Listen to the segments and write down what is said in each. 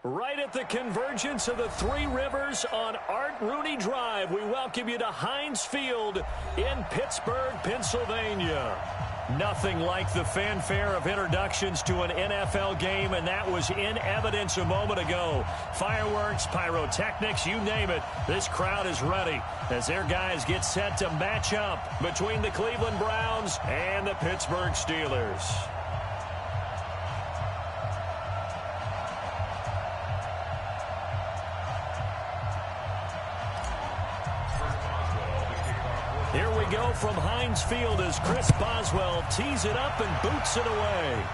Right at the convergence of the Three Rivers on Art Rooney Drive, we welcome you to Heinz Field in Pittsburgh, Pennsylvania. Nothing like the fanfare of introductions to an NFL game, and that was in evidence a moment ago. Fireworks, pyrotechnics, you name it. This crowd is ready as their guys get set to match up between the Cleveland Browns and the Pittsburgh Steelers. Here we go from Heinz Field as Chris Boswell tees it up and boots it away.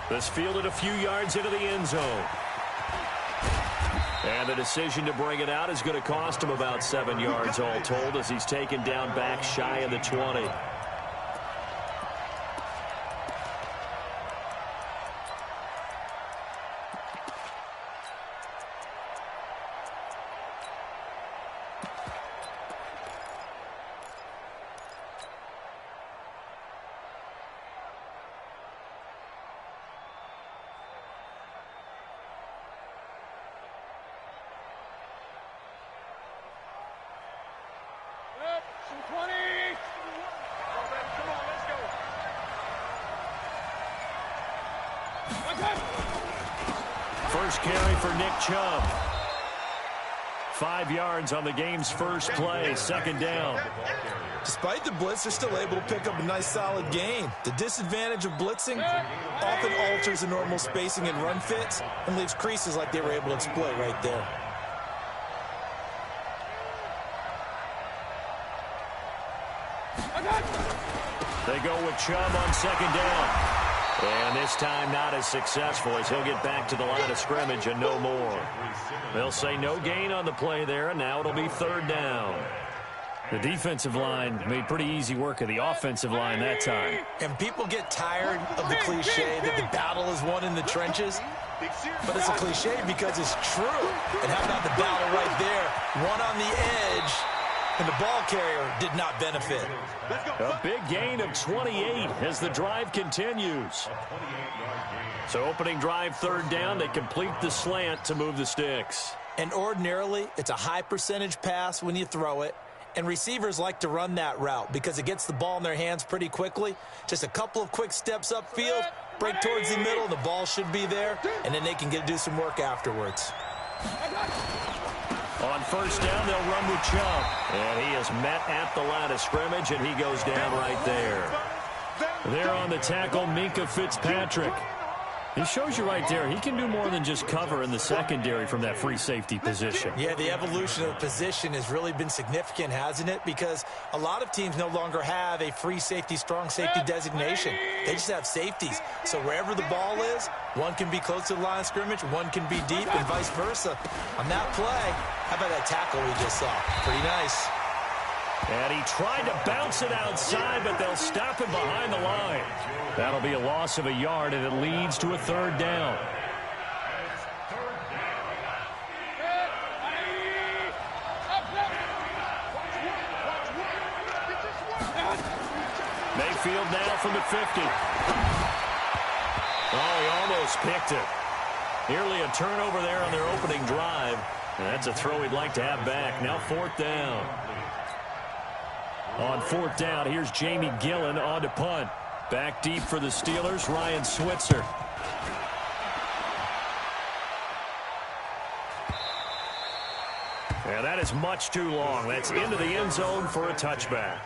This fielded a few yards into the end zone. And the decision to bring it out is going to cost him about 7 yards all told as he's taken down back shy of the 20. First carry for Nick Chubb. 5 yards on the game's first play, second down. Despite the blitz, they're still able to pick up a nice solid gain. The disadvantage of blitzing often alters the normal spacing and run fits and leaves creases like they were able to exploit right there. They go with Chubb on second down. And this time not as successful as he'll get back to the line of scrimmage and no more. They'll say no gain on the play there, and now it'll be third down. The defensive line made pretty easy work of the offensive line that time. And people get tired of the cliche that the battle is won in the trenches. But it's a cliche because it's true. And how about the battle right there? One on the edge. And the ball carrier did not benefit. A big gain of 28 as the drive continues. So opening drive third down, they complete the slant to move the sticks. And ordinarily, it's a high percentage pass when you throw it. And receivers like to run that route because it gets the ball in their hands pretty quickly. Just a couple of quick steps upfield, break towards the middle, the ball should be there, and then they can do some work afterwards. On first down, they'll run with Chubb. And he is met at the line of scrimmage, and he goes down right there. There on the tackle, Minkah Fitzpatrick. He shows you right there, he can do more than just cover in the secondary from that free safety position. Yeah, the evolution of the position has really been significant, hasn't it? Because a lot of teams no longer have a free safety, strong safety designation. They just have safeties. So wherever the ball is, one can be close to the line of scrimmage, one can be deep, and vice versa. On that play, how about that tackle we just saw? Pretty nice. And he tried to bounce it outside, but they'll stop him behind the line. That'll be a loss of a yard, and it leads to a third down. Mayfield now from the 50. Oh, he almost picked it. Nearly a turnover there on their opening drive. And that's a throw he'd like to have back. Now fourth down. On fourth down, here's Jamie Gillen on to punt. Back deep for the Steelers, Ryan Switzer. And that is much too long. That's into the end zone for a touchback.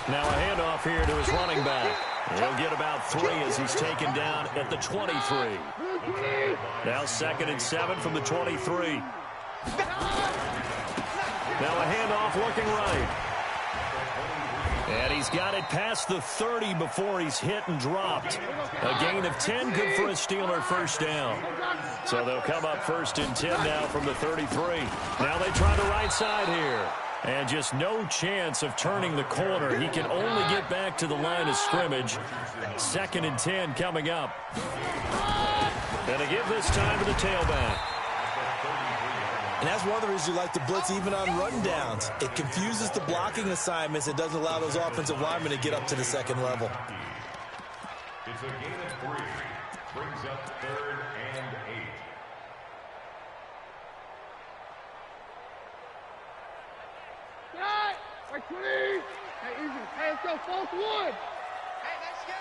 Now a handoff here to his running back. He'll get about 3 as he's taken down at the 23. Now 2nd and 7 from the 23. Now a handoff looking right. And he's got it past the 30 before he's hit and dropped. A gain of 10, good for a Steeler first down. So they'll come up 1st and 10 now from the 33. Now they try the right side here. And just no chance of turning the corner. He can only get back to the line of scrimmage. 2nd and 10 coming up. And to give this time to the tailback. And that's one of the reasons you like to blitz even on run downs. It confuses the blocking assignments. It doesn't allow those offensive linemen to get up to the second level. It's a gain of 3. Brings up 3rd and 8. Like 20. Hey, easy. Hey, let's go. False 1. Hey, let's go.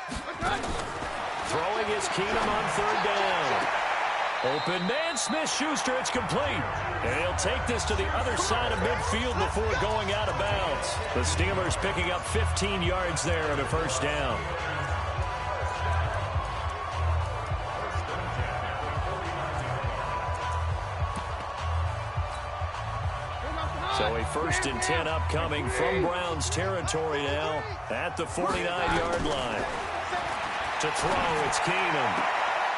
Throwing is Keenum on 3rd down. Open man, Smith-Schuster, it's complete. And he'll take this to the other side of midfield before going out of bounds. The Steelers picking up 15 yards there on a 1st down. So a 1st and 10 upcoming from Browns territory now at the 49-yard line. To throw, it's Keenum.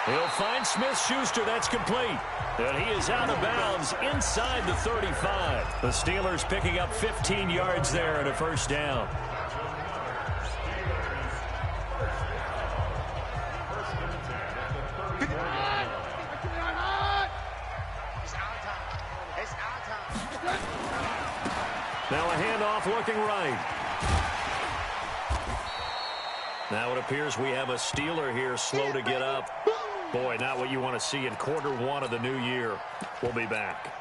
He'll find Smith-Schuster. That's complete. And he is out of bounds inside the 35. The Steelers picking up 15 yards there and a 1st down. Now a handoff looking right. Now it appears we have a Steeler here slow to get up. Boy, not what you want to see in Q1 of the new year. We'll be back.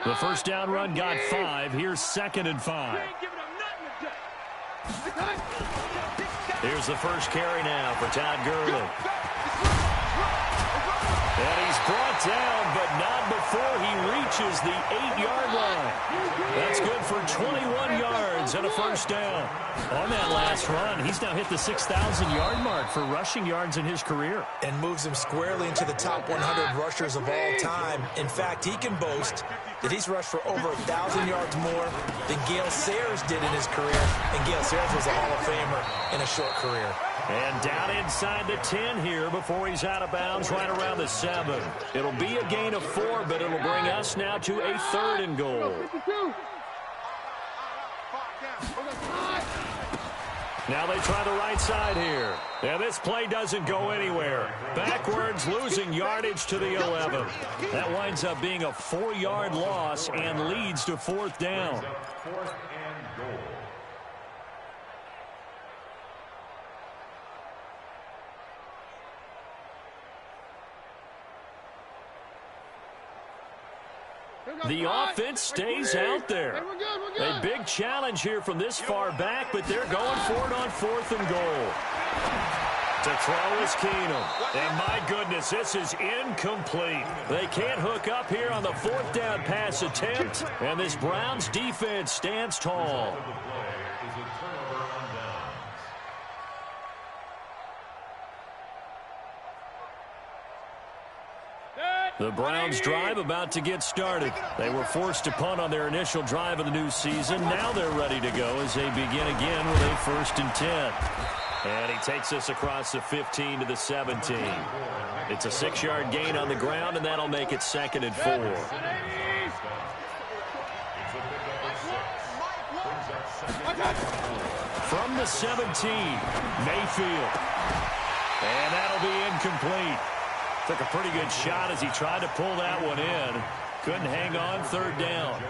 The 1st down run got 5. Here's 2nd and 5. Here's the first carry now for Todd Gurley. And he's brought down, but not before he reaches the 8-yard line. That's good for 21 yards and a 1st down. On that last run, he's now hit the 6,000-yard mark for rushing yards in his career. And moves him squarely into the top 100 rushers of all time. In fact, he can boast that he's rushed for over 1,000 yards more than Gale Sayers did in his career. And Gale Sayers was a Hall of Famer in a short career. And down inside the 10 here before he's out of bounds right around the 7. It'll be a gain of 4, but it'll bring us now to a 3rd and goal. Now they try the right side here. And this play doesn't go anywhere. Backwards, losing yardage to the 11. That winds up being a 4-yard loss and leads to 4th down. 4th and goal. The offense stays out there. A big challenge here from this far back, but they're going for it on 4th and goal. To throw is Keenum. And my goodness, this is incomplete. They can't hook up here on the 4th down pass attempt, and this Browns defense stands tall. The Browns drive about to get started. They were forced to punt on their initial drive of the new season. Now they're ready to go as they begin again with a 1st and 10. And he takes us across the 15 to the 17. It's a 6-yard gain on the ground, and that'll make it 2nd and 4. From the 17, Mayfield. And that'll be incomplete. Took a pretty good shot as he tried to pull that one in. Couldn't hang on, 3rd down.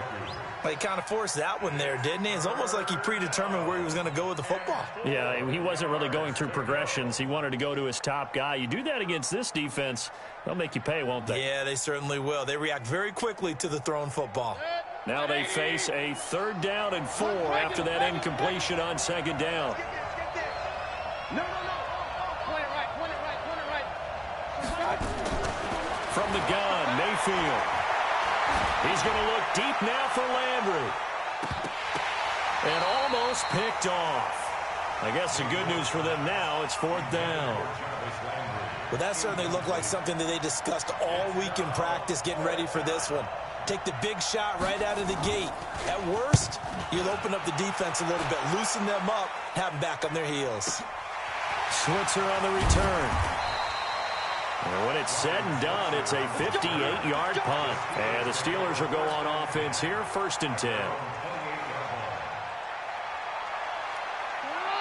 Well, he kind of forced that one there, didn't he? It's almost like he predetermined where he was going to go with the football. Yeah, he wasn't really going through progressions. He wanted to go to his top guy. You do that against this defense, they'll make you pay, won't they? Yeah, they certainly will. They react very quickly to the thrown football. Now they face a 3rd down and 4 after that incompletion on 2nd down. From the gun, Mayfield. He's going to look deep now for Landry. And almost picked off. I guess the good news for them now, it's 4th down. Well, that certainly looked like something that they discussed all week in practice getting ready for this one. Take the big shot right out of the gate. At worst, you'll open up the defense a little bit, loosen them up, have them back on their heels. Switzer on the return. And when it's said and done, it's a 58-yard punt. And the Steelers will go on offense here, 1st and 10.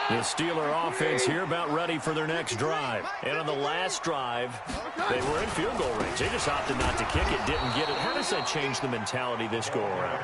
The Steeler offense here about ready for their next drive. And on the last drive, they were in field goal range. They just opted not to kick it, didn't get it. How does that change the mentality this go around?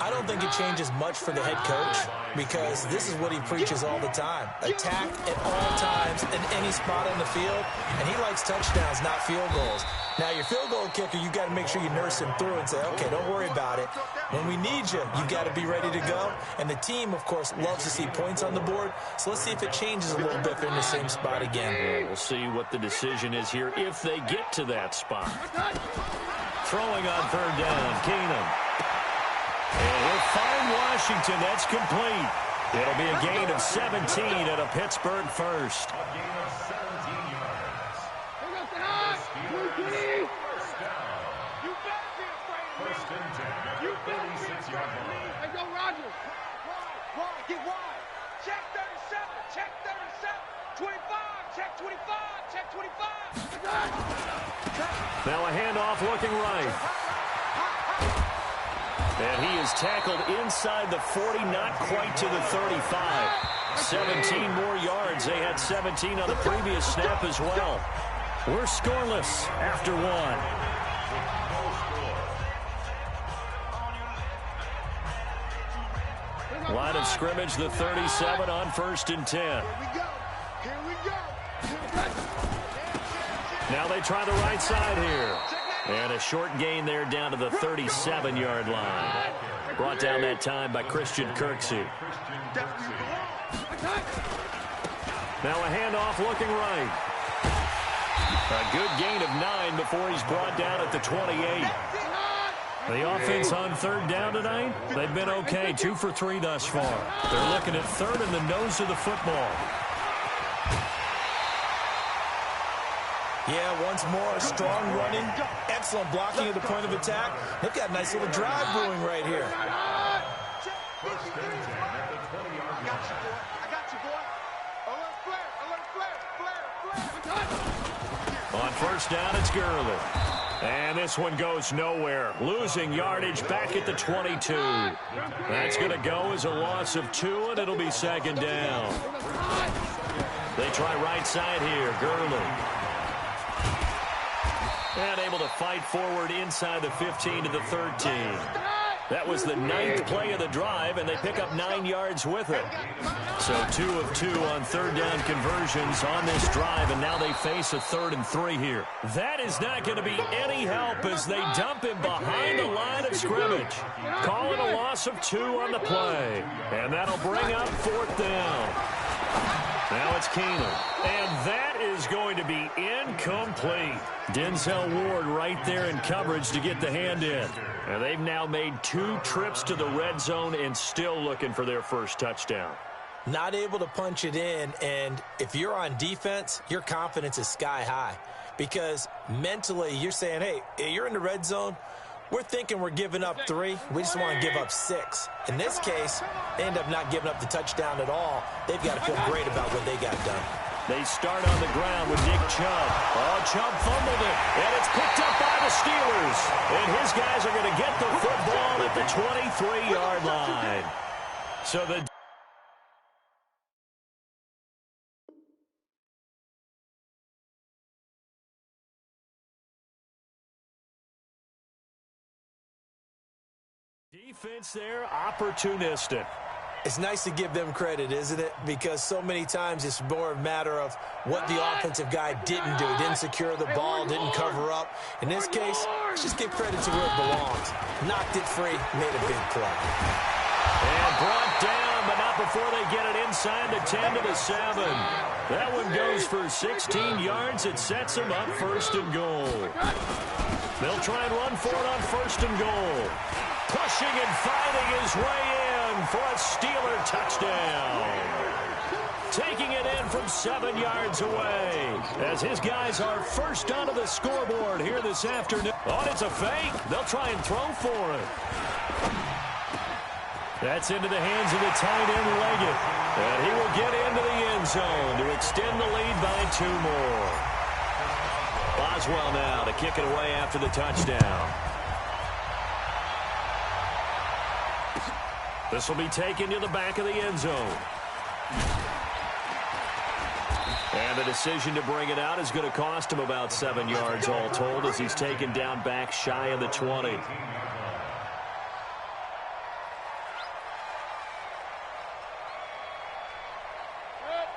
I don't think it changes much for the head coach because this is what he preaches all the time. Attack at all times in any spot on the field, and he likes touchdowns, not field goals. Now, your field goal kicker, you got to make sure you nurse him through and say, okay, don't worry about it. When we need you, you got to be ready to go. And the team, of course, loves to see points on the board. So let's see if it changes a little bit if they're in the same spot again. Well, we'll see what the decision is here if they get to that spot. Throwing on 3rd down, Keenum. And he'll find Washington. That's complete. It'll be a gain of 17 at a Pittsburgh first. A gain of 17 yards. First down. You better be afraid of me. 1st and 10 at You the better be 36-yard afraid of me. line. Hey, go Rodgers. Wide, get wide. Check 37, check 37. 25, check 25, check 25. Now a handoff looking right. And he is tackled inside the 40, not quite to the 35. 17 more yards. They had 17 on the previous snap as well. We're scoreless after 1. Line of scrimmage, the 37 on 1st and 10. Here we go. Now they try the right side here. And a short gain there down to the 37-yard line. Brought down that time by Christian Kirksey. Now a handoff looking right. A good gain of 9 before he's brought down at the 28. The offense on 3rd down tonight, they've been okay. 2 for 3 thus far. They're looking at 3rd in the nose of the football. Yeah, once more, strong running, excellent blocking at the point of attack. They've got a nice little drive brewing right here. First and 10 at the 20-yard line. I got you, boy. Alert, flare. On 1st down, it's Gurley. And this one goes nowhere. Losing yardage back at the 22. That's going to go as a loss of 2, and it'll be 2nd down. They try right side here, Gurley. And able to fight forward inside the 15 to the 13. That was the 9th play of the drive, and they pick up 9 yards with it. So 2 of 2 on 3rd down conversions on this drive, and now they face a 3rd and 3 here. That is not going to be any help as they dump him behind the line of scrimmage. Call it a loss of 2 on the play, and that'll bring up 4th down. Now it's Keenum, and that is going to be incomplete. Denzel Ward right there in coverage to get the hand in. And they've now made 2 trips to the red zone and still looking for their first touchdown. Not able to punch it in, and if you're on defense, your confidence is sky high. Because mentally, you're saying, hey, you're in the red zone. We're thinking we're giving up 3. We just want to give up 6. In this case, they end up not giving up the touchdown at all. They've got to feel great about what they got done. They start on the ground with Nick Chubb. Oh, Chubb fumbled it, and it's picked up by the Steelers. And his guys are going to get the football at the 23-yard line. So the defense there, opportunistic. It's nice to give them credit, isn't it? Because so many times it's more a matter of what the offensive guy didn't do. Didn't secure the ball, didn't cover up. In this case, let's just give credit to where it belongs. Knocked it free, made a big play. And brought down, but not before they get it inside the 10 to the 7. That one goes for 16 yards. It sets them up 1st and goal. They'll try and run for it on 1st and goal. Pushing and fighting his way in for a Steeler touchdown. taking it in from 7 yards away. As his guys are first onto the scoreboard here this afternoon. Oh, it's a fake. They'll try and throw for it. That's into the hands of the tight end, Leggett. And he will get into the end zone to extend the lead by 2 more. Boswell now to kick it away after the touchdown. This will be taken to the back of the end zone. And the decision to bring it out is going to cost him about 7 yards all told as he's taken down back shy of the 20.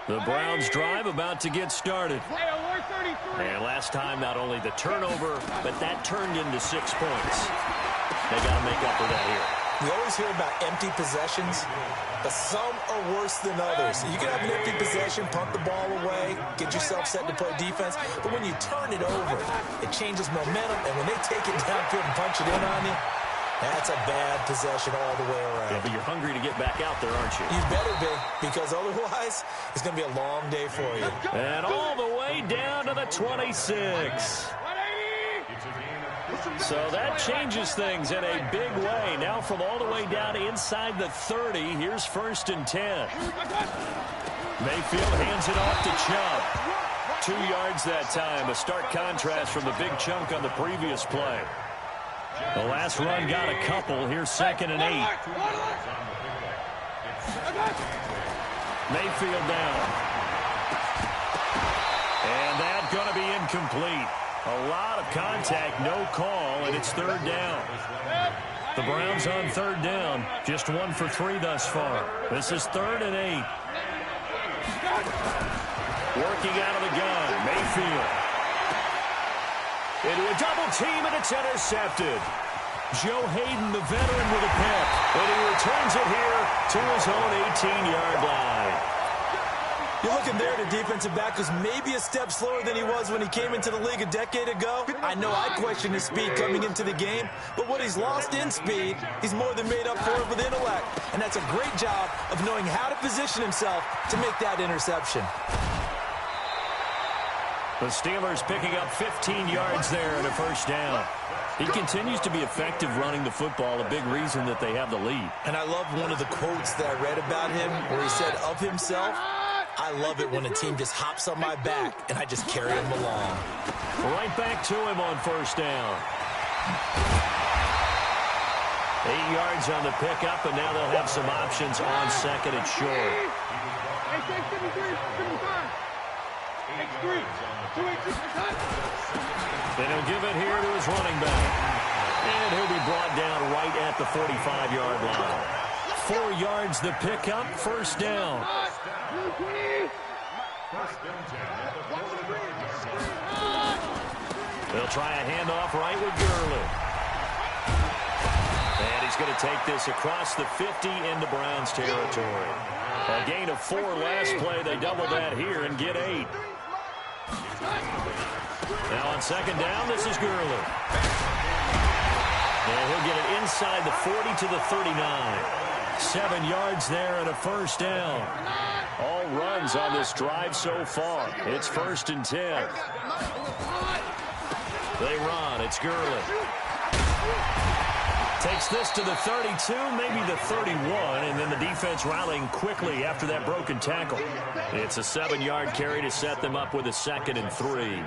The Browns drive about to get started. And last time, not only the turnover, but that turned into 6 points. They got to make up for that here. We always hear about empty possessions, but some are worse than others. You can have an empty possession, punt the ball away, get yourself set to play defense, but when you turn it over, it changes momentum, and when they take it downfield and punch it in on you, that's a bad possession all the way around. Yeah, but you're hungry to get back out there, aren't you? You better be, because otherwise, it's going to be a long day for you. And all the way down to the 26. So that changes things in a big way. Now from all the way down inside the 30, here's 1st and 10. Mayfield hands it off to Chubb. 2 yards that time, a stark contrast from the big chunk on the previous play. The last run got a couple. Here's 2nd and 8. Mayfield down. And that's going to be incomplete. A lot of contact, no call, and it's 3rd down. The Browns on 3rd down. Just 1 for 3 thus far. This is 3rd and 8. Working out of the gun, Mayfield. Into a double team, and it's intercepted. Joe Hayden, the veteran, with a pick. And he returns it here to his own 18-yard line. You're looking there, the defensive back was maybe a step slower than he was when he came into the league a decade ago. I know I questioned his speed coming into the game, but what he's lost in speed, he's more than made up for it with intellect. And that's a great job of knowing how to position himself to make that interception. The Steelers picking up 15 yards there and a 1st down. He continues to be effective running the football, a big reason that they have the lead. And I love one of the quotes that I read about him where he said of himself, I love it when a team just hops on my back and I just carry him along. Right back to him on 1st down. 8 yards on the pickup, and now they'll have some options on 2nd and short. Then he'll give it here to his running back. And he'll be brought down right at the 45-yard line. 4 yards the pickup, 1st down. They'll try a handoff right with Gurley. And he's going to take this across the 50 into Browns territory. A gain of 4 last play. They double that here and get 8. Now on 2nd down, this is Gurley. And he'll get it inside the 40 to the 39. 7 yards there and a 1st down. All runs on this drive so far. It's 1st and 10. They run. It's Gurley. Takes this to the 32, maybe the 31, and then the defense rallying quickly after that broken tackle. It's a 7-yard carry to set them up with a 2nd and 3.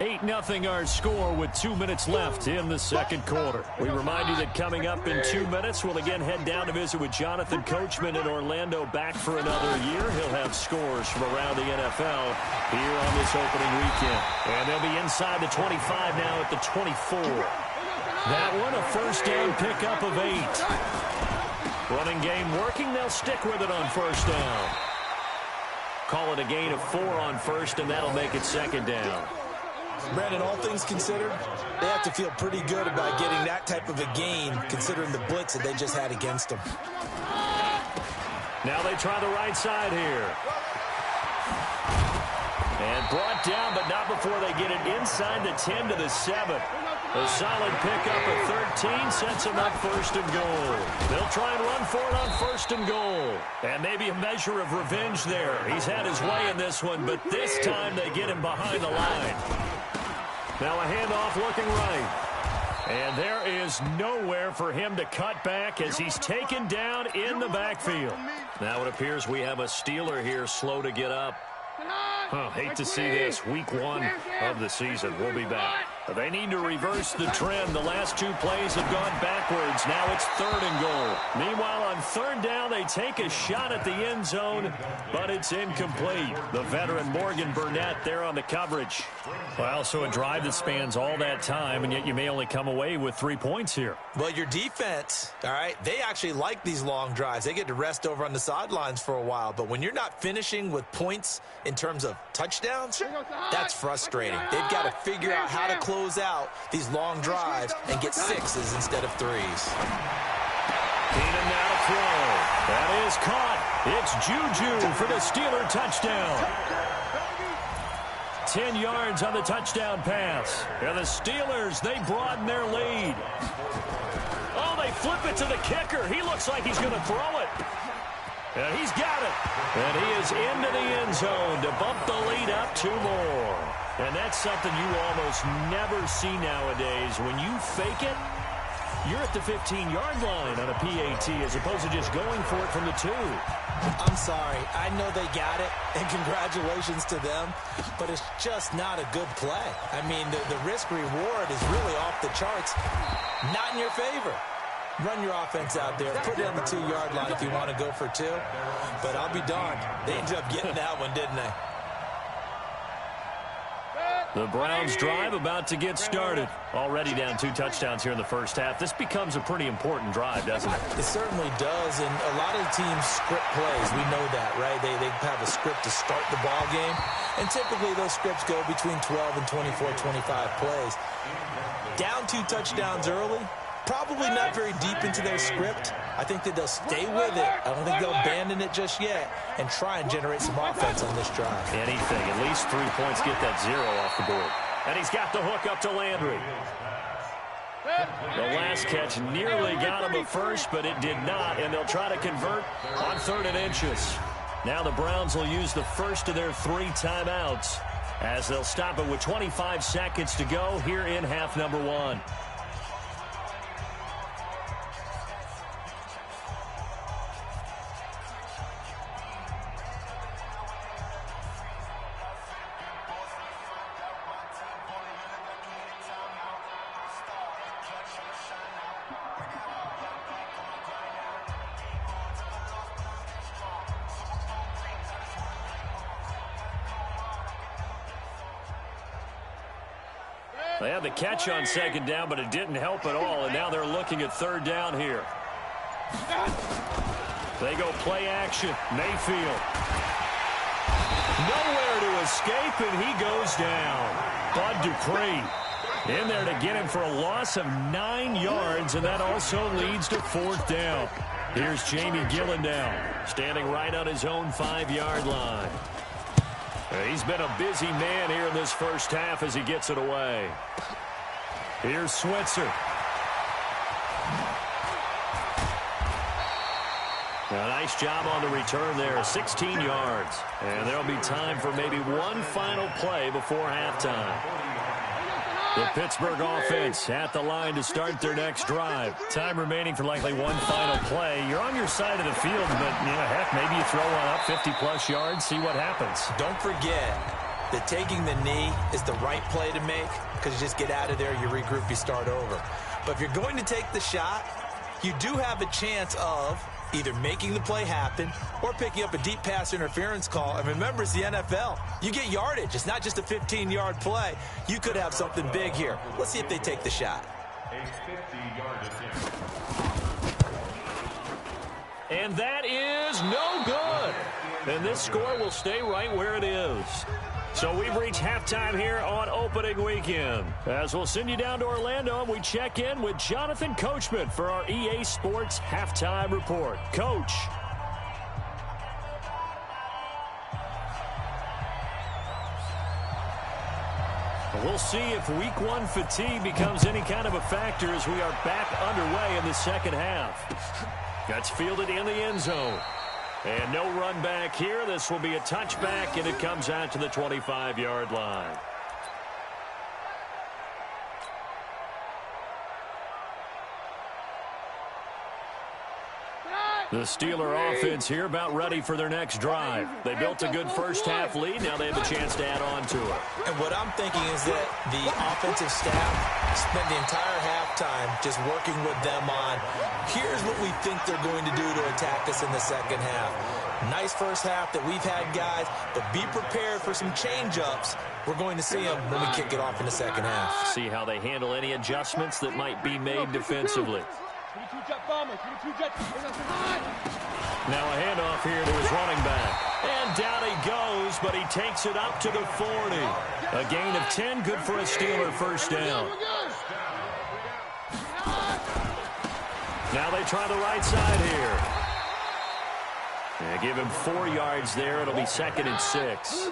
8-0 our score with 2 minutes left in the 2nd quarter. We remind you that coming up in 2 minutes, we'll again head down to visit with Jonathan Coachman in Orlando, back for another year. He'll have scores from around the NFL here on this opening weekend. And they'll be inside the 25 now at the 24. That one, a 1st down pickup of 8. Running game working. They'll stick with it on 1st down. Call it a gain of 4 on 1st, and that'll make it 2nd down. Brandon, all things considered, they have to feel pretty good about getting that type of a gain, considering the blitz that they just had against them. Now they try the right side here. And brought down, but not before they get it inside the 10 to the 7. A solid pickup of 13 sets him up first and goal. They'll try and run for it on first and goal. And maybe a measure of revenge there. He's had his way in this one, but this time they get him behind the line. Now a handoff looking right. And there is nowhere for him to cut back as he's taken down in the backfield. Now it appears we have a Steeler here slow to get up. Hate to see this. Week 1 of the season. We'll be back. They need to reverse the trend. The last 2 plays have gone backwards. Now it's 3rd and goal. Meanwhile, on 3rd down, they take a shot at the end zone, but it's incomplete. The veteran Morgan Burnett there on the coverage. Well, so a drive that spans all that time, and yet you may only come away with 3 points here. Well, your defense, all right, they actually like these long drives. They get to rest over on the sidelines for a while, but when you're not finishing with points in terms of touchdowns, that's frustrating. They've got to figure out how to close out these long drives and get 6s instead of 3s. Keenan now to throw. That is caught. It's Juju for the Steeler touchdown. 10 yards on the touchdown pass. And the Steelers, they broaden their lead. Oh, they flip it to the kicker. He looks like he's going to throw it. And he's got it. And he is into the end zone to bump the lead up 2 more. And that's something you almost never see nowadays. When you fake it, you're at the 15-yard line on a PAT as opposed to just going for it from the 2. I'm sorry. I know they got it, and congratulations to them, but it's just not a good play. I mean, the risk-reward is really off the charts. Not in your favor. Run your offense out there. Put it on the 2-yard line if you want to go for 2. But I'll be darned. They ended up getting that one, didn't they? The Browns drive about to get started. Already down 2 touchdowns here in the first half. This becomes a pretty important drive, doesn't it? It certainly does, and a lot of teams script plays. We know that, right? They have a script to start the ball game, and typically those scripts go between 12 and 24, 25 plays. Down 2 touchdowns early, probably not very deep into their script. I think that they'll stay with it. I don't think they'll abandon it just yet and try and generate some offense on this drive. Anything. At least 3 points get that 0 off the board. And he's got the hook up to Landry. The last catch nearly got him a first, but it did not, and they'll try to convert on 3rd and inches. Now the Browns will use the first of their 3 timeouts as they'll stop it with 25 seconds to go here in half number 1. They had the catch on 2nd down, but it didn't help at all, and now they're looking at 3rd down here. They go play action. Mayfield. Nowhere to escape, and he goes down. Bud Dupree in there to get him for a loss of 9 yards, and that also leads to 4th down. Here's Jamie Gillen now, standing right on his own 5-yard line. He's been a busy man here in this first half as he gets it away. Here's Switzer. A nice job on the return there, 16 yards. And there'll be time for maybe one final play before halftime. The Pittsburgh offense at the line to start their next drive. Time remaining for likely one final play. You're on your side of the field, but, heck, maybe you throw one up 50-plus yards, see what happens. Don't forget that taking the knee is the right play to make because you just get out of there, you regroup, you start over. But if you're going to take the shot, you do have a chance of either making the play happen or picking up a deep pass interference call. And remember, it's the NFL. You get yardage. It's not just a 15-yard play. You could have something big here. Let's see if they take the shot. A 50-yard attempt. And that is no good. And this score will stay right where it is. So we've reached halftime here on opening weekend. As we'll send you down to Orlando, and we check in with Jonathan Coachman for our EA Sports Halftime Report. Coach. We'll see if week one fatigue becomes any kind of a factor as we are back underway in the second half. That's fielded in the end zone. And no run back here. This will be a touchback, and it comes out to the 25-yard line. The Steeler offense here about ready for their next drive. They built a good first-half lead. Now they have a chance to add on to it. And what I'm thinking is that the offensive staff spent the entire halftime just working with them on, here's what we think they're going to do to attack us in the second half. Nice first half that we've had, guys, but be prepared for some change-ups. We're going to see them when we kick it off in the second half. See how they handle any adjustments that might be made defensively. Now a handoff here to his running back. And down he goes, but he takes it up to the 40. A gain of 10, good for a Steeler first down. Now they try the right side here. Yeah, give him 4 yards there. It'll be 2nd and 6.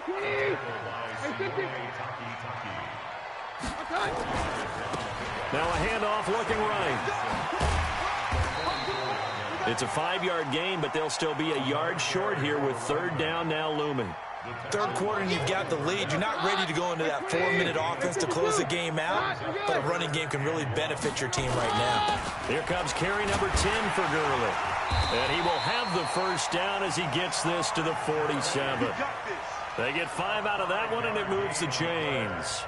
Now a handoff looking right. It's a 5-yard gain, but they'll still be a yard short here with 3rd down now looming. Third quarter and you've got the lead. You're not ready to go into that 4-minute offense to close the game out, but a running game can really benefit your team right now. Here comes carry number 10 for Gurley. And he will have the first down as he gets this to the 47. They get 5 out of that one, and it moves the chains.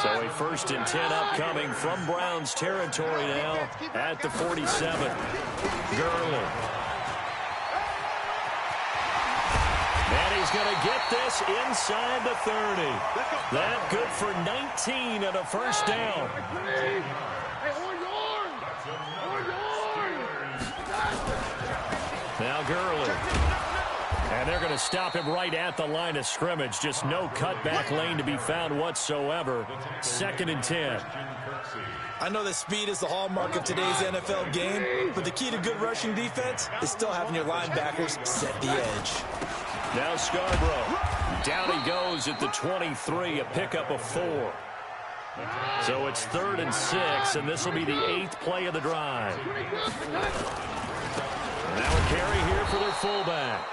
So a 1st and 10 upcoming from Browns territory now at the 47. Gurley. And he's going to get this inside the 30. That good for 19 and a first down. Now Gurley. And they're going to stop him right at the line of scrimmage. Just no cutback lane to be found whatsoever. 2nd and 10. I know that speed is the hallmark of today's NFL game, but the key to good rushing defense is still having your linebackers set the edge. Now Scarborough. Down he goes at the 23, a pickup of 4. So it's 3rd and 6, and this will be the 8th play of the drive. Now a carry here for their fullback.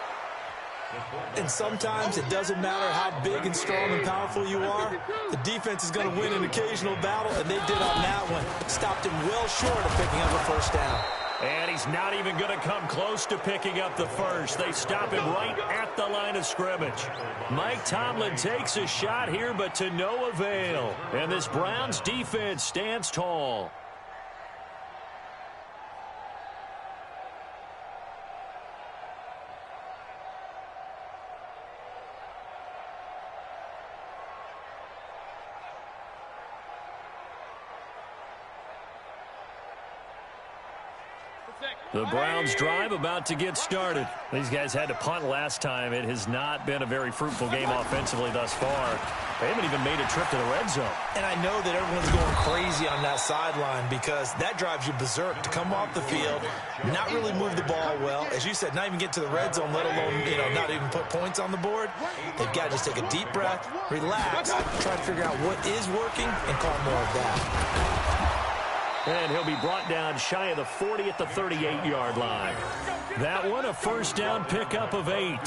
And sometimes it doesn't matter how big and strong and powerful you are. The defense is going to win an occasional battle, and they did on that one. Stopped him well short of picking up a first down. And he's not even going to come close to picking up the first. They stop him right at the line of scrimmage. Mike Tomlin takes a shot here, but to no avail. And this Browns defense stands tall. The Browns drive about to get started. These guys had to punt last time. It has not been a very fruitful game offensively thus far. They haven't even made a trip to the red zone. And I know that everyone's going crazy on that sideline because that drives you berserk to come off the field, not really move the ball well. As you said, not even get to the red zone, let alone, not even put points on the board. They've got to just take a deep breath, relax, try to figure out what is working, and call more of that. And he'll be brought down shy of the 40 at the 38-yard line. That one, a first down pickup of 8.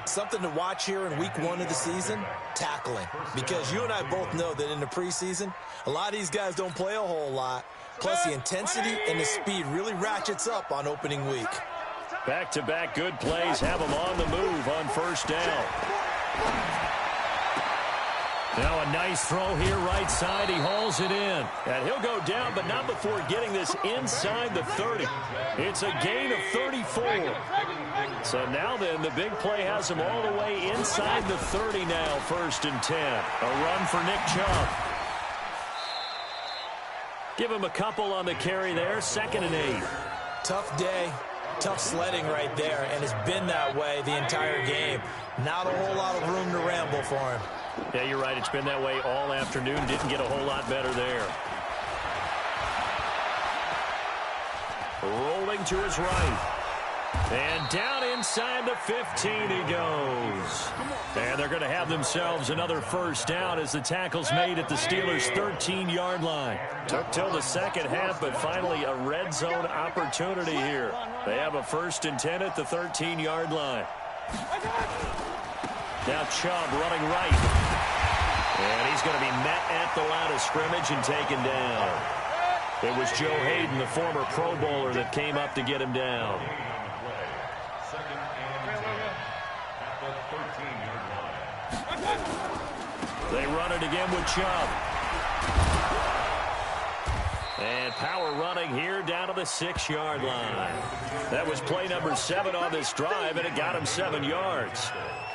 Something to watch here in week 1 of the season, tackling. Because you and I both know that in the preseason, a lot of these guys don't play a whole lot. Plus the intensity and the speed really ratchets up on opening week. Back-to-back good plays have them on the move on first down. Now a nice throw here right side. He hauls it in. And he'll go down, but not before getting this inside the 30. It's a gain of 34. So now then, the big play has him all the way inside the 30 now, 1st and 10. A run for Nick Chubb. Give him a couple on the carry there, 2nd and 8. Tough day. Tough sledding right there, and it's been that way the entire game. Not a whole lot of room to ramble for him. Yeah, you're right. It's been that way all afternoon. Didn't get a whole lot better there. Rolling to his right. And down inside the 15 he goes. And they're going to have themselves another first down as the tackle's made at the Steelers' 13-yard line. Took till the second half, but finally a red zone opportunity here. They have a 1st and 10 at the 13-yard line. Now Chubb running right. And he's going to be met at the line of scrimmage and taken down. It was Joe Hayden, the former Pro Bowler, that came up to get him down. They run it again with Chubb. And power running here down to the 6-yard line. That was play number 7 on this drive, and it got him 7 yards.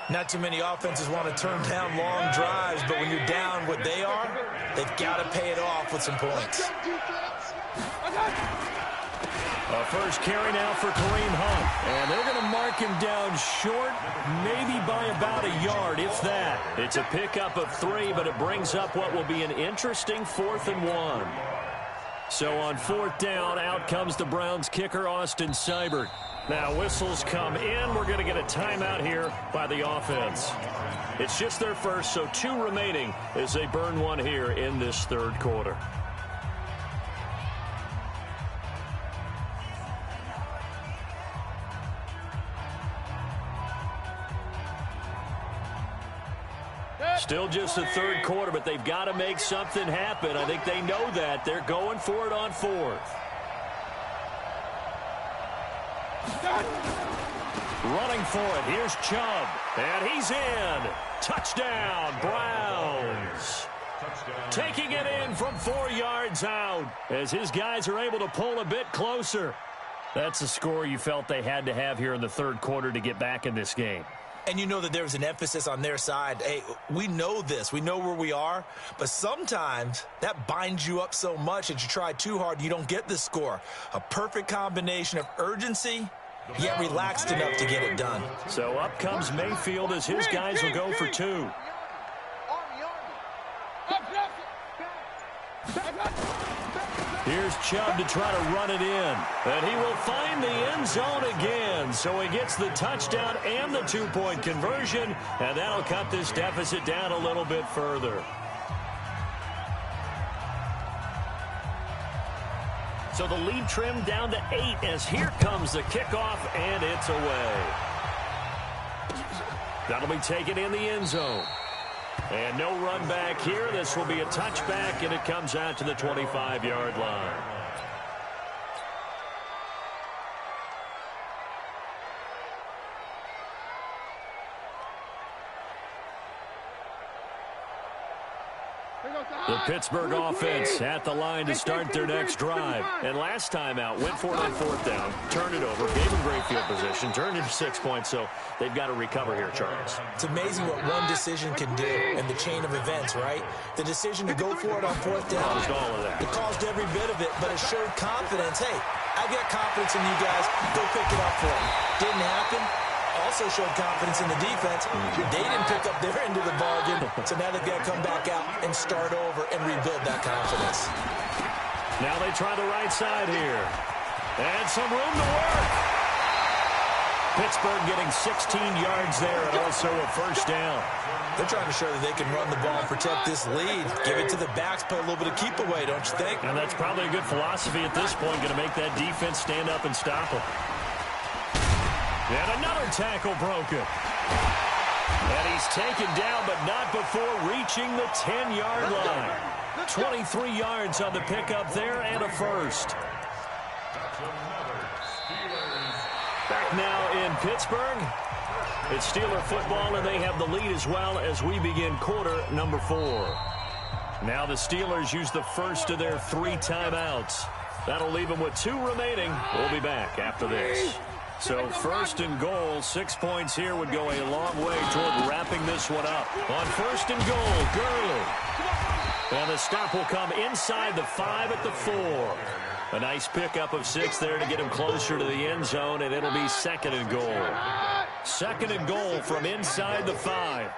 Not too many offenses want to turn down long drives, but when you're down what they are, they've got to pay it off with some points. A first carry now for Kareem Hunt. And they're going to mark him down short, maybe by about a yard, if that. It's a pickup of 3, but it brings up what will be an interesting 4th and 1. So on 4th down, out comes the Browns kicker, Austin Seibert. Now whistles come in. We're going to get a timeout here by the offense. It's just their first, so 2 remaining as they burn one here in this 3rd quarter. Still just the 3rd quarter, but they've got to make something happen. I think they know that. They're going for it on 4th. Running for it. Here's Chubb. And he's in. Touchdown, Browns. Taking it in from 4 yards out as his guys are able to pull a bit closer. That's the score you felt they had to have here in the 3rd quarter to get back in this game. And you know that there was an emphasis on their side. Hey, we know this. We know where we are. But sometimes that binds you up so much that you try too hard, you don't get the score. A perfect combination of urgency, yet relaxed enough to get it done. So up comes Mayfield as his guys will go for 2. Here's Chubb to try to run it in. And he will find the end zone again. So he gets the touchdown and the 2-point conversion. And that'll cut this deficit down a little bit further. So the lead trimmed down to 8 as here comes the kickoff, and it's away. That'll be taken in the end zone. And no run back here. This will be a touchback, and it comes out to the 25-yard line. The Pittsburgh offense at the line to start their next drive. And last time out, went for it on 4th down, turned it over, gave them great field position, turned it to 6 points, so they've got to recover here, Charles. It's amazing what one decision can do in the chain of events, right? The decision to go for it on 4th down. Caused all of that. It caused every bit of it, but it showed confidence. Hey, I've got confidence in you guys. Go pick it up for me. Didn't happen. Also showed confidence in the defense. They didn't pick up their end of the bargain, so now they've got to come back out and start over and rebuild that confidence. Now they try the right side here. And some room to work. Pittsburgh getting 16 yards there and also a first down. They're trying to show that they can run the ball and protect this lead. Give it to the backs, play a little bit of keep away, don't you think? And that's probably a good philosophy at this point, going to make that defense stand up and stop them. And another tackle broken. And he's taken down, but not before reaching the 10-yard line. 23 yards on the pickup there and a first. Back now in Pittsburgh. It's Steeler football, and they have the lead as well as we begin quarter number 4. Now the Steelers use the first of their 3 timeouts. That'll leave them with 2 remaining. We'll be back after this. So 1st and goal, 6 points here would go a long way toward wrapping this one up. On 1st and goal, Gurley. And the stop will come inside the 5 at the 4. A nice pickup of 6 there to get him closer to the end zone, and it'll be 2nd and goal. 2nd and goal from inside the 5.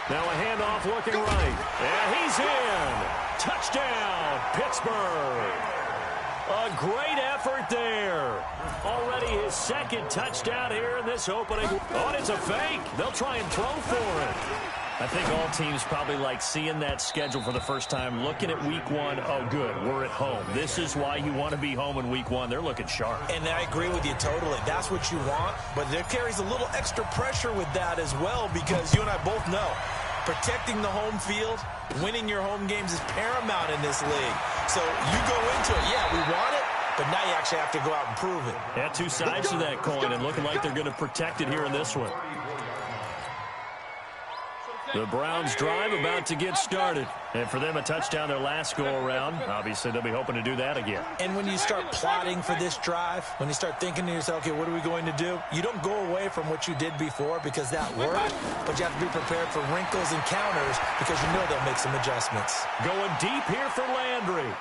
Now a handoff looking right. And he's in. Touchdown, Pittsburgh. A great effort there. Already his second touchdown here in this opening. Oh, and it's a fake. They'll try and throw for it. I think all teams probably like seeing that schedule for the first time, looking at week one. Oh, good, we're at home. This is why you want to be home in week one. They're looking sharp. And I agree with you totally. That's what you want, but there carries a little extra pressure with that as well, because you and I both know protecting the home field, winning your home games is paramount in this league. So you go into it, yeah, we want it, but now you actually have to go out and prove it. Yeah, two sides to that coin, and looking like they're going to protect it here in this one. The Browns drive about to get started. And for them, a touchdown their last go-around. Obviously, they'll be hoping to do that again. And when you start plotting for this drive, when you start thinking to yourself, okay, what are we going to do? You don't go away from what you did before because that worked, but you have to be prepared for wrinkles and counters because you know they'll make some adjustments. Going deep here for Landry.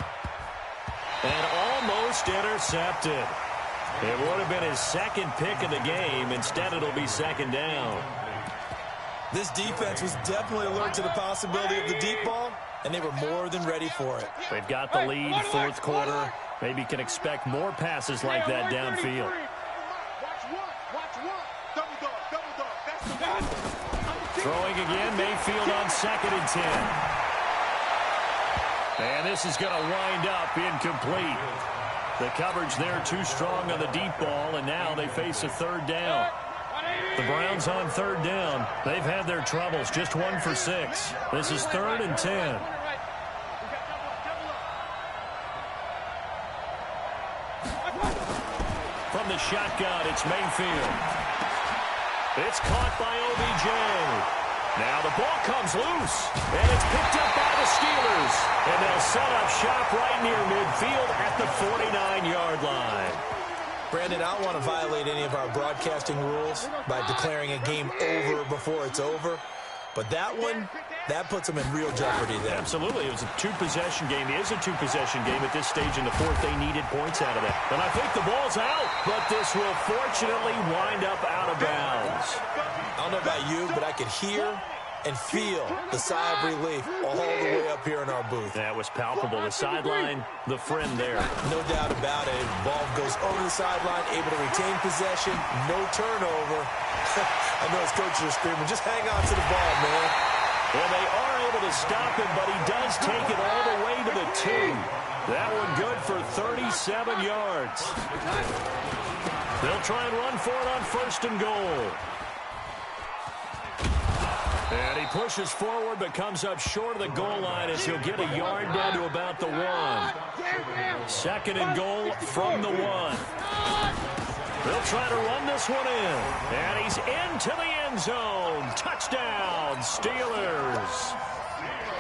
And almost intercepted. It would have been his second pick of the game. Instead, it'll be second down. This defense was definitely alert to the possibility of the deep ball, and they were more than ready for it. They've got the lead, fourth quarter. Maybe can expect more passes like that downfield. Throwing again, Mayfield on 2nd and 10. And this is going to wind up incomplete. The coverage there too strong on the deep ball, and now they face a third down. The Browns on third down. They've had their troubles, just 1 for 6. This is 3rd and 10. From the shotgun, it's Mayfield. It's caught by OBJ. Now the ball comes loose, and it's picked up by the Steelers. And they'll set up shop right near midfield at the 49-yard line. Brandon, I don't want to violate any of our broadcasting rules by declaring a game over before it's over. But that one, that puts them in real jeopardy there. Absolutely. It was a two-possession game. It is a two-possession game at this stage in the fourth. They needed points out of that. And I think the ball's out, but this will fortunately wind up out of bounds. I don't know about you, but I could hear and feel the sigh of relief all the way up here in our booth. That was palpable. The sideline, the friend there. No doubt about it. Ball goes over the sideline, able to retain possession, no turnover. I know his coaches are screaming, just hang on to the ball, man. Well, they are able to stop him, but he does take it all the way to the 2. That one good for 37 yards. They'll try and run for it on 1st and goal. And he pushes forward but comes up short of the goal line as he'll get a yard down to about the 1. 2nd and goal from the 1. They'll try to run this one in. And he's into the end zone. Touchdown, Steelers.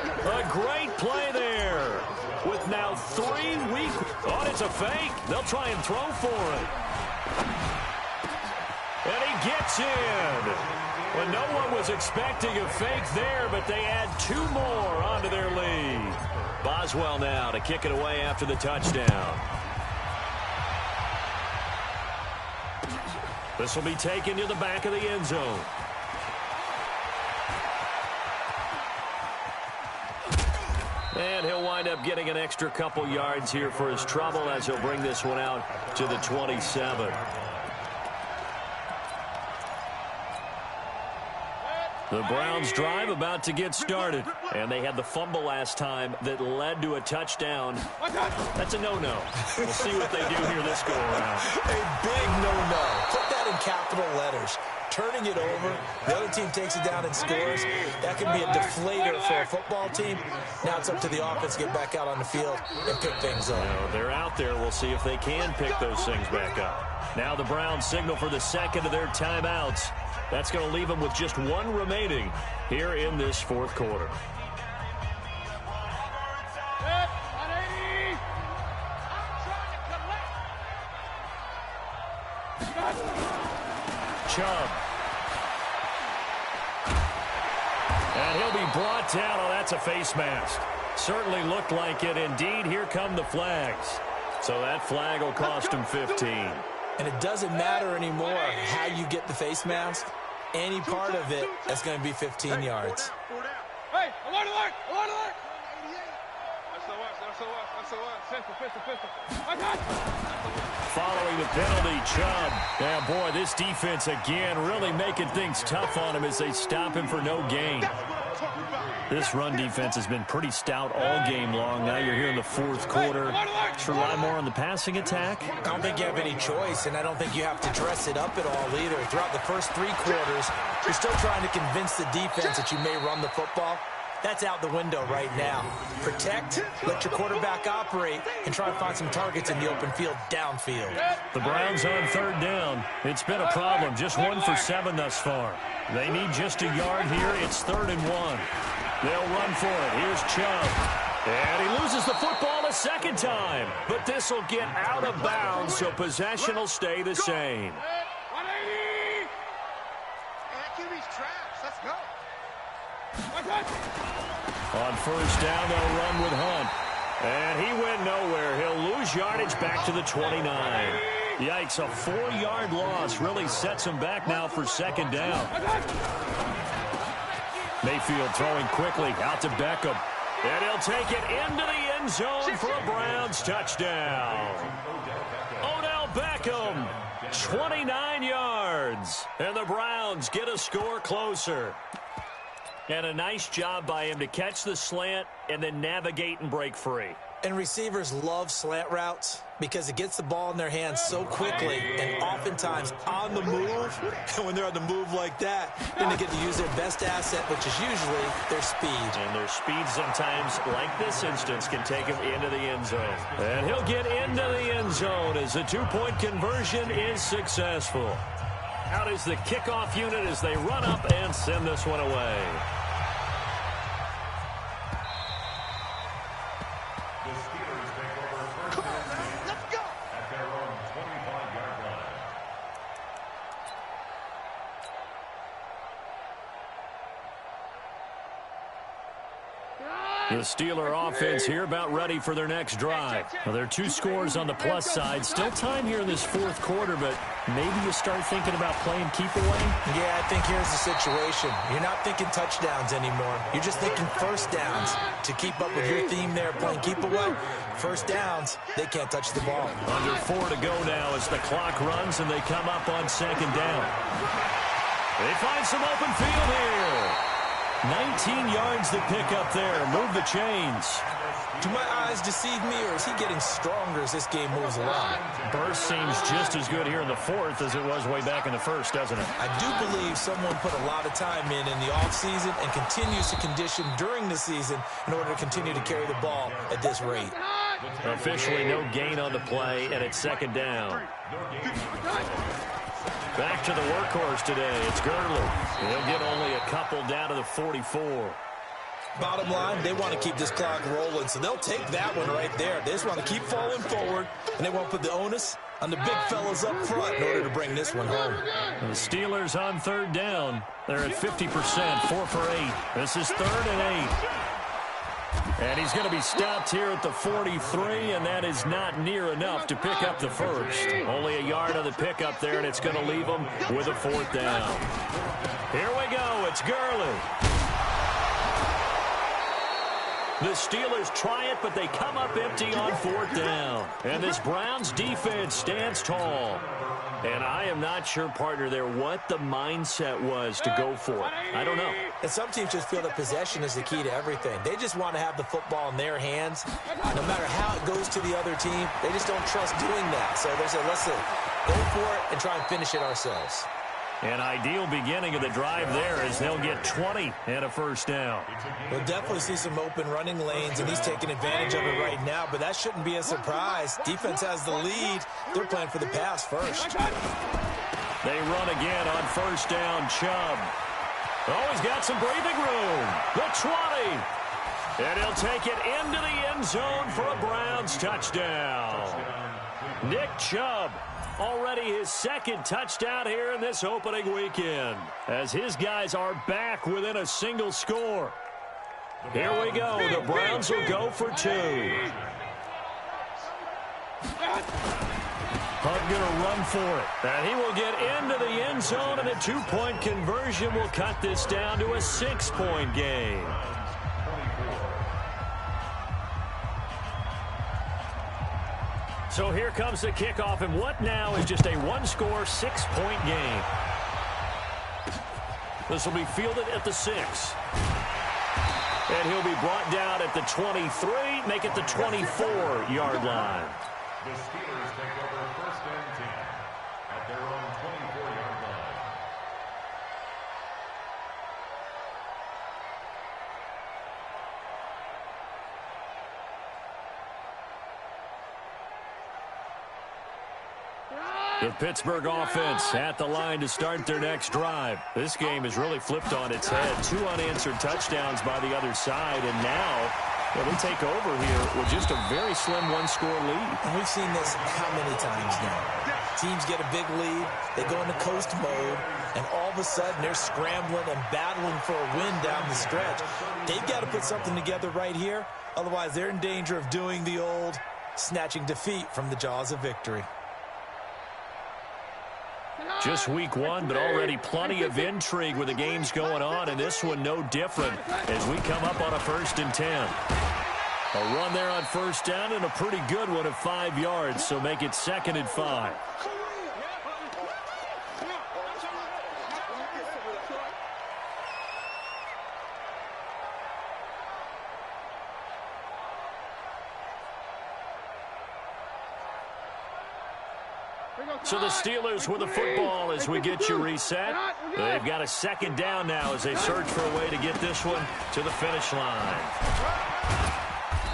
A great play there. With now 3 weeks. Oh, it's a fake. They'll try and throw for it. And he gets in. Well, no one was expecting a fake there, but they add 2 more onto their lead. Boswell now to kick it away after the touchdown. This will be taken to the back of the end zone. And he'll wind up getting an extra couple yards here for his trouble as he'll bring this one out to the 27. The Browns drive about to get started. And they had the fumble last time that led to a touchdown. That's a no-no. We'll see what they do here this go-around. A big no-no. Put that in capital letters. Turning it over, the other team takes it down and scores. That can be a deflator for a football team. Now it's up to the offense to get back out on the field and pick things up. No, they're out there. We'll see if they can pick those things back up. Now the Browns signal for the second of their timeouts. That's going to leave them with just 1 remaining here in this fourth quarter. Chubb. And he'll be brought down. Oh, that's a face mask. Certainly looked like it. Indeed, here come the flags. So that flag will cost him 15. And it doesn't matter anymore how you get the face mask. Any part of it, that's going to be 15 yards. Hey, alert, alert, alert, alert. Following the penalty, Chubb. Yeah, boy, this defense again really making things tough on him as they stop him for no gain. This run defense has been pretty stout all game long. Now you're here in the fourth quarter. Should rely more on the passing attack? I don't think you have any choice, and I don't think you have to dress it up at all either. Throughout the first 3 quarters, you're still trying to convince the defense that you may run the football. That's out the window right now. Protect, let your quarterback operate, and try to find some targets in the open field downfield. The Browns on third down. It's been a problem. Just 1 for 7 thus far. They need just a yard here. It's 3rd and 1. They'll run for it. Here's Chubb. And he loses the football a second time. But this will get out of bounds, so possession will stay the same. 180. And QB's trash. Let's go. On first down, they'll run with Hunt. And he went nowhere. He'll lose yardage back to the 29. Yikes, a 4-yard loss really sets him back now for second down. Mayfield throwing quickly out to Beckham. And he'll take it into the end zone for a Browns touchdown. Odell Beckham, 29 yards. And the Browns get a score closer. And a nice job by him to catch the slant and then navigate and break free. And receivers love slant routes because it gets the ball in their hands so quickly and oftentimes on the move. And when they're on the move like that, then they get to use their best asset, which is usually their speed. And their speed sometimes, like this instance, can take him into the end zone. And he'll get into the end zone as the 2-point conversion is successful. Out is the kickoff unit as they run up and send this one away. The Steeler offense here about ready for their next drive. Well, there are 2 scores on the plus side. Still time here in this fourth quarter, but maybe you start thinking about playing keep away? Yeah, I think here's the situation. You're not thinking touchdowns anymore. You're just thinking first downs. To keep up with your theme there, playing keep away, first downs, they can't touch the ball. Under 4 to go now as the clock runs and they come up on second down. They find some open field here. 19 yards to pick up there. Move the chains. Do my eyes deceive me, or is he getting stronger as this game moves along? Burst seems just as good here in the fourth as it was way back in the first, doesn't it? I do believe someone put a lot of time in the offseason and continues to condition during the season in order to continue to carry the ball at this rate. Officially no gain on the play, and it's second down. Back to the workhorse today. It's Gurley. He'll get only a couple down to the 44. Bottom line, they want to keep this clock rolling, so they'll take that one right there. They just want to keep falling forward, and they won't put the onus on the big fellas up front in order to bring this one home. The Steelers on third down. They're at 50%, 4 for 8. This is 3rd and 8. And he's going to be stopped here at the 43, and that is not near enough to pick up the first. Only a yard of the pickup there, and it's going to leave him with a 4th down. Here we go. It's Gurley. The Steelers try it, but they come up empty on 4th down. And this Browns defense stands tall. And I am not sure, partner, there what the mindset was to go for it. I don't know. And some teams just feel that possession is the key to everything. They just want to have the football in their hands. No matter how it goes to the other team, they just don't trust doing that. So they say, let's go for it and try and finish it ourselves. An ideal beginning of the drive there as they'll get 20 and a first down. We'll definitely see some open running lanes, and he's taking advantage of it right now, but that shouldn't be a surprise. Defense has the lead. They're playing for the pass first. They run again on first down, Chubb. Oh, he's got some breathing room. The 20. And he'll take it into the end zone for a Browns touchdown. Nick Chubb. Already his 2nd touchdown here in this opening weekend, as his guys are back within a single score. Here we go. The Browns will go for 2. Hunt going to run for it. And he will get into the end zone, and a 2-point conversion will cut this down to a 6-point game. So here comes the kickoff, and what now is just a one-score, 6-point game. This will be fielded at the 6. And he'll be brought down at the 23, make it the 24-yard line. The Steelers take over 1st and 10 at their own 24-yard line. The Pittsburgh offense at the line to start their next drive. This game is really flipped on its head. 2 unanswered touchdowns by the other side, and now they take over here with just a very slim one-score lead. And we've seen this how many times now? Teams get a big lead, they go into coast mode, and all of a sudden they're scrambling and battling for a win down the stretch. They've got to put something together right here, otherwise they're in danger of doing the old snatching defeat from the jaws of victory. Just week 1, but already plenty of intrigue with the games going on, and this one no different as we come up on a 1st and 10. A run there on 1st down and a pretty good one of 5 yards, so make it 2nd and 5. So the Steelers with the football as we get you reset. They've got a 2nd down now as they search for a way to get this one to the finish line.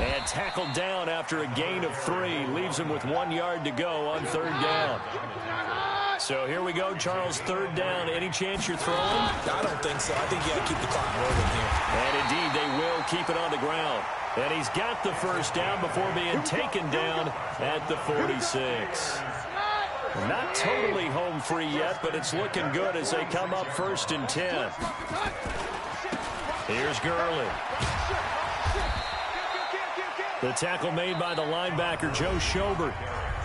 And tackled down after a gain of 3. Leaves him with 1 yard to go on 3rd down. So here we go, Charles, 3rd down. Any chance you're throwing? I don't think so. I think you got to keep the clock rolling here. And indeed, they will keep it on the ground. And he's got the 1st down before being taken down at the 46. Not totally home free yet, but it's looking good as they come up 1st and 10. Here's Gurley. The tackle made by the linebacker, Joe Schobert.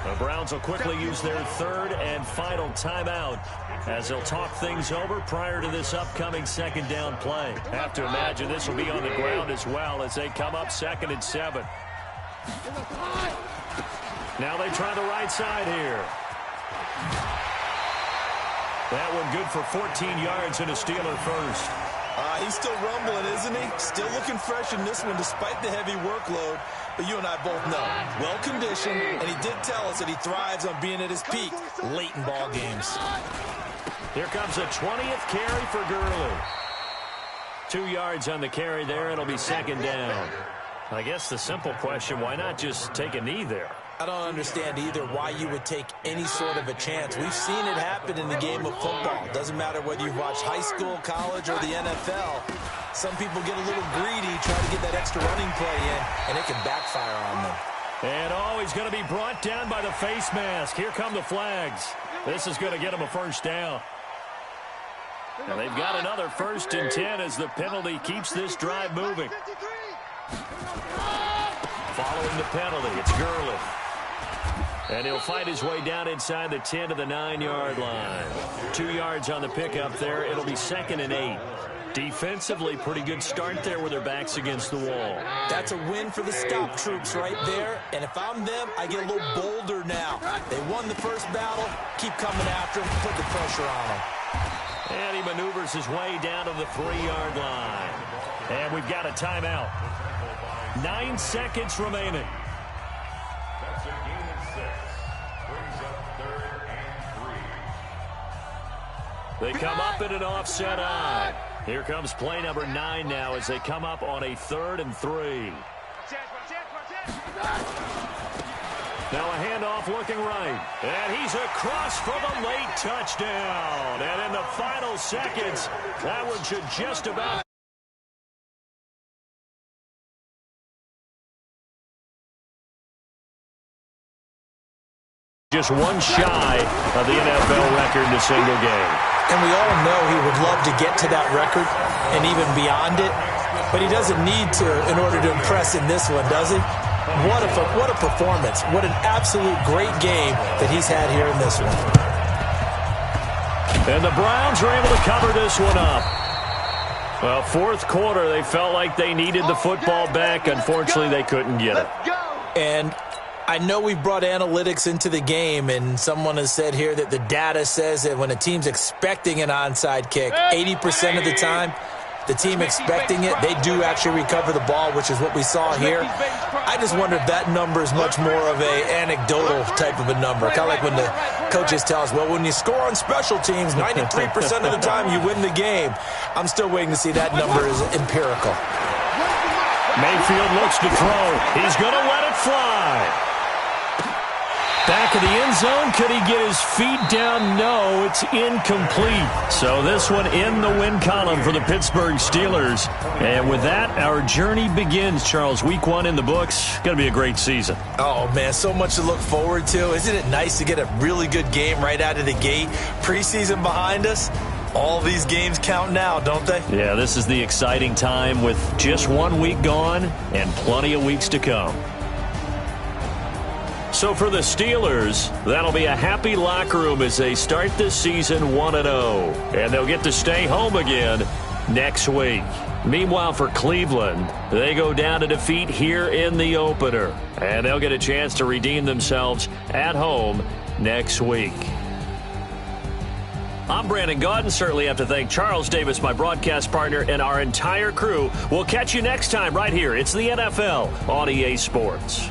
The Browns will quickly use their 3rd and final timeout as they'll talk things over prior to this upcoming 2nd down play. Have to imagine this will be on the ground as well as they come up 2nd and 7. Now they try the right side here. That one good for 14 yards and a Steeler first. He's still rumbling, isn't he? Still looking fresh in this one despite the heavy workload. But you and I both know, well-conditioned, and he did tell us that he thrives on being at his peak late in ball games. Here comes a 20th carry for Gurley. 2 yards on the carry there. It'll be 2nd down. I guess the simple question, why not just take a knee there? I don't understand either why you would take any sort of a chance. We've seen it happen in the game of football. Doesn't matter whether you've watched high school, college, or the NFL. Some people get a little greedy, try to get that extra running play in, and it can backfire on them. And he's going to be brought down by the face mask. Here come the flags. This is going to get him a 1st down. And they've got another 1st and 10 as the penalty keeps this drive moving. Following the penalty, it's Gurley. And he'll fight his way down inside the 10 to the 9-yard line. 2 yards on the pickup there. It'll be 2nd and 8. Defensively, pretty good start there with their backs against the wall. That's a win for the stop troops right there. And if I'm them, I get a little bolder now. They won the first battle. Keep coming after him. Put the pressure on him. And he maneuvers his way down to the 3-yard line. And we've got a timeout. 9 seconds remaining. That's a gain of 6. Brings up 3rd and 3. They come up in an offset eye. Here comes play number 9 now as they come up on a 3rd and 3. Now a handoff looking right. And he's across for the late touchdown. And in the final seconds, that one should just about... Just one shy of the NFL record in a single game. And we all know he would love to get to that record and even beyond it. But he doesn't need to in order to impress in this one, does he? What a performance. What an absolute great game that he's had here in this one. And the Browns are able to cover this one up. Well, 4th quarter, they felt like they needed the football back. Unfortunately, they couldn't get it. And I know we've brought analytics into the game, and someone has said here that the data says that when a team's expecting an onside kick, 80% of the time, the team expecting it, they do actually recover the ball, which is what we saw here. I just wonder if that number is much more of a anecdotal type of a number. Kind of like when the coaches tell us, well, when you score on special teams, 93% of the time you win the game. I'm still waiting to see that number is empirical. Mayfield looks to throw. He's going to let it fly. Back of the end zone. Could he get his feet down? No, it's incomplete. So this one in the win column for the Pittsburgh Steelers. And with that, our journey begins, Charles. Week 1 in the books. Going to be a great season. Oh, man, so much to look forward to. Isn't it nice to get a really good game right out of the gate? Preseason behind us. All these games count now, don't they? Yeah, this is the exciting time with just 1 week gone and plenty of weeks to come. So for the Steelers, that'll be a happy locker room as they start this season 1-0. And they'll get to stay home again next week. Meanwhile, for Cleveland, they go down to defeat here in the opener. And they'll get a chance to redeem themselves at home next week. I'm Brandon Gaudin. Certainly have to thank Charles Davis, my broadcast partner, and our entire crew. We'll catch you next time right here. It's the NFL on EA Sports.